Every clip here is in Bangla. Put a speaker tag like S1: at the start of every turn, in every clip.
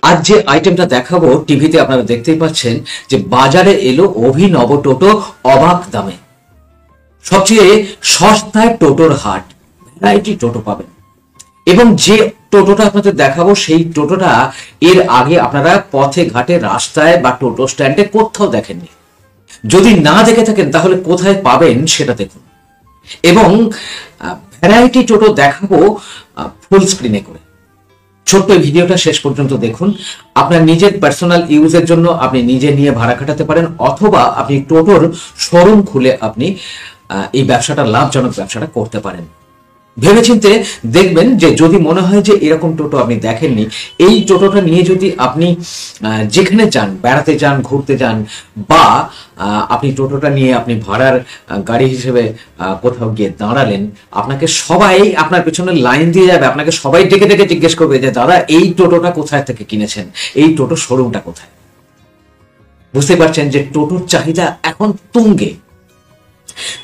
S1: আজ যে আইটেমটা দেখাবো টিভিতে আপনারা দেখতেই পাচ্ছেন যে বাজারে এলো অভিনব টোটো অবাক দামে। সবচেয়ে সস্তায় টোটোর হাট, ভ্যারাইটি টোটো পাবেন। এবং যে টোটোটা আপনাদের দেখাবো সেই টোটোটা এর আগে আপনারা পথে ঘাটে রাস্তায় বা টোটো স্ট্যান্ডে কোথাও দেখেননি। যদি না দেখে থাকেন তাহলে কোথায় পাবেন সেটা দেখুন। এবং ভ্যারাইটি টোটো দেখাবো ফুল স্ক্রিনে করে। ছোট্ট ভিডিওটা শেষ পর্যন্ত দেখুন। আপনার নিজের পার্সোনাল ইউজের জন্য আপনি নিজে নিয়ে ভাড়া খাটাতে পারেন, অথবা আপনি টোটোর শোরুম খুলে আপনি এই ব্যবসাটা, লাভজনক ব্যবসাটা করতে পারেন। ভেবেচিন্তে দেখবেন যে যদি মনে হয় যে এরকম টোটো আপনি দেখেননি, এই টোটোটা নিয়ে যদি আপনি যেখানে যান, বেড়াতে যান, ঘুরতে যান, বা আপনি টোটোটা নিয়ে আপনি ভাড়ার গাড়ি হিসেবে কোথাও গিয়ে দাঁড়ালেন, আপনাকে সবাই আপনার পেছনে লাইন দিয়ে যাবে, আপনাকে সবাই ডেকে ডেকে জিজ্ঞেস করবে যে দাদা এই টোটোটা কোথায় থেকে কিনেছেন, এই টোটো শোরুমটা কোথায়। বুঝতে পারছেন যে টোটোর চাহিদা এখন তুঙ্গে।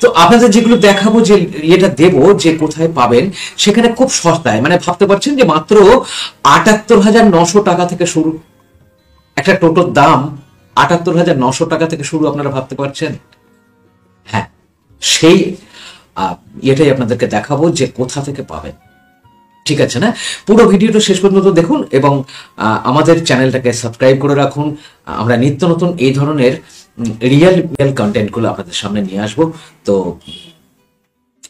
S1: তো আপনাদের যেগুলো দেখাবো, যে এটা দেবো যে কোথায় পাবেন, সেখানে খুব সস্তায়, মানে ভাবতে পারছেন যে মাত্র ৭৮,৯০০ টাকা থেকে শুরু। একটা টোটোর দাম ৭৮,৯০০ টাকা থেকে শুরু, আপনারা ভাবতে পারছেন? হ্যাঁ, সেই এটাই আপনাদেরকে দেখাবো যে কোথা থেকে পাবেন। ঠিক আছে না? পুরো ভিডিওটা শেষ পর্যন্ত দেখুন এবং আমাদের চ্যানেলটাকে সাবস্ক্রাইব করে রাখুন। আমরা নিত্য নতুন এই ধরনের রিয়েল কন্টেন্ট গুলো আপনাদের সামনে নিয়ে আসবো। তো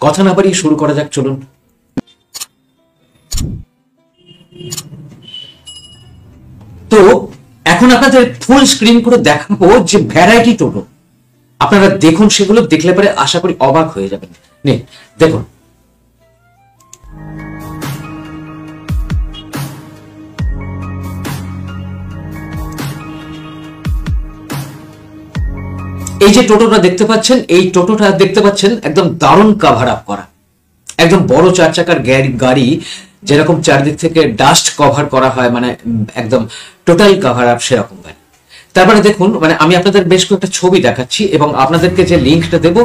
S1: কথা না বাড়িয়ে শুরু করা যাক, চলুন। তো এখন আপনাদের ফুল স্ক্রিন করে দেখাবো যে ভ্যারাইটি টোটো। আপনারা দেখুন, সেগুলো দেখলে পরে আশা করি অবাক হয়ে যাবেন। নিন দেখুন। এই যে টোটোটা দেখতে পাচ্ছেন, এই টোটোটা দেখতে পাচ্ছেন একদম দারুণ কাভার আপ করা, একদম বড় 4 চাকার গাড়ি যেরকম চারদিক থেকে ডাস্ট কভার করা হয়, মানে একদম টোটাল কাভার আপ, সেরকম গাড়ি। তারপরে দেখুন, মানে আমি আপনাদের বেশ কয়েকটা ছবি দেখাচ্ছি এবং আপনাদেরকে যে লিঙ্কটা দেবো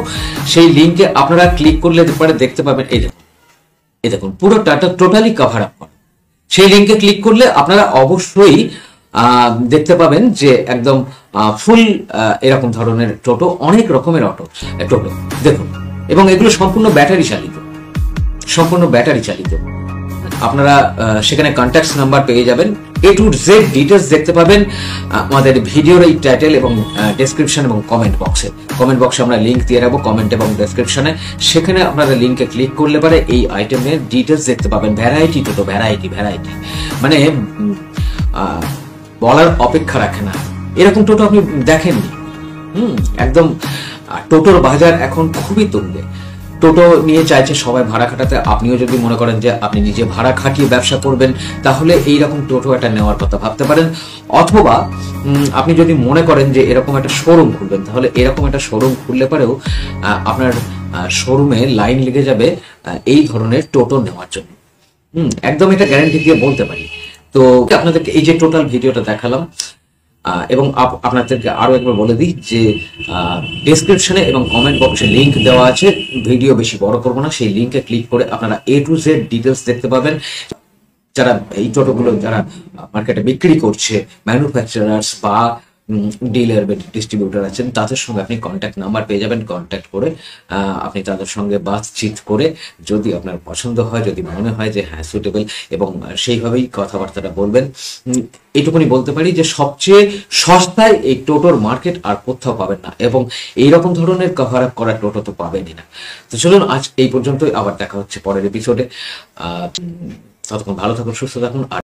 S1: সেই লিঙ্কে আপনারা ক্লিক করলে পরে দেখতে পাবেন। এই দেখুন পুরো টোটালি কাভার আপ করা। সেই লিঙ্কে ক্লিক করলে আপনারা অবশ্যই দেখতে পাবেন যে একদম ফুল এরকম ধরনের টোটো, অনেক রকমের টোটো দেখুন। এবং এগুলো সম্পূর্ণ ব্যাটারি চালিত, সম্পূর্ণ ব্যাটারি চালিত। আপনারা সেখানে কন্ট্যাক্ট নাম্বার পেয়ে যাবেন, A to Z ডিটেলস দেখতে পাবেন আমাদের ভিডিওর এই টাইটেল এবং ডেসক্রিপশন এবং কমেন্ট বক্সে। কমেন্ট বক্সে আমরা লিঙ্ক দিয়ে রাখবো, কমেন্ট এবং ডেসক্রিপশনে। সেখানে আপনারা লিঙ্কে ক্লিক করলে পরে এই আইটেমের ডিটেলস দেখতে পাবেন। ভ্যারাইটি টোটো, ভ্যারাইটি মানে বলার অপেক্ষা রাখে না, এরকম টোটো আপনি দেখেননি। একদম টোটোর বাজার এখন খুবই তুঙ্গে। টোটো নিয়ে চাইছে সবাই ভাড়া খাটাতে। আপনিও যদি মনে করেন যে আপনি নিজে ভাড়া খাটিয়ে ব্যবসা করবেন, তাহলে এইরকম টোটো একটা নেওয়ার কথা ভাবতে পারেন। অথবা আপনি যদি মনে করেন যে এরকম একটা শোরুম খুলবেন, তাহলে এরকম একটা শোরুম খুললে পরেও আপনার শোরুমে লাইন লেগে যাবে এই ধরনের টোটো নেওয়ার জন্য। একদম এটা গ্যারান্টি দিয়ে বলতে পারি। তো আপনাদেরকে এই যে টোটাল ভিডিওটা দেখালাম, এবং আপনাদেরকে আরো একবার বলে দিই যে ডেসক্রিপশনে এবং কমেন্ট বক্সে লিঙ্ক দেওয়া আছে। ভিডিও বেশি বড় করবো না, সেই লিঙ্কে ক্লিক করে আপনারা A to Z ডিটেলস দেখতে পাবেন। যারা এই টোটোগুলো যারা মার্কেটে বিক্রি করছে, ম্যানুফ্যাকচারার্স বা ডিলার বা ডিস্ট্রিবিউটার আছেন, তাদের সঙ্গে আপনি কন্ট্যাক্ট নাম্বার পেয়ে যাবেন। কন্ট্যাক্ট করে আপনি তাদের সঙ্গে বাতচিত করে যদি আপনার পছন্দ হয়, যদি মনে হয় যে হ্যাঁ সুটেবল, এবং সেইভাবেই কথাবার্তাটা বলবেন। এইটুকুনি বলতে পারি যে সবচেয়ে সস্তায় এই টোটোর মার্কেট আর কোথাও পাবেন না, এবং এইরকম ধরনের কভার আপ করা টোটো তো পাবেনই না। তো চলুন আজ এই পর্যন্তই, আবার দেখা হচ্ছে পরের এপিসোডে। ততক্ষণ ভালো থাকুন, সুস্থ থাকুন।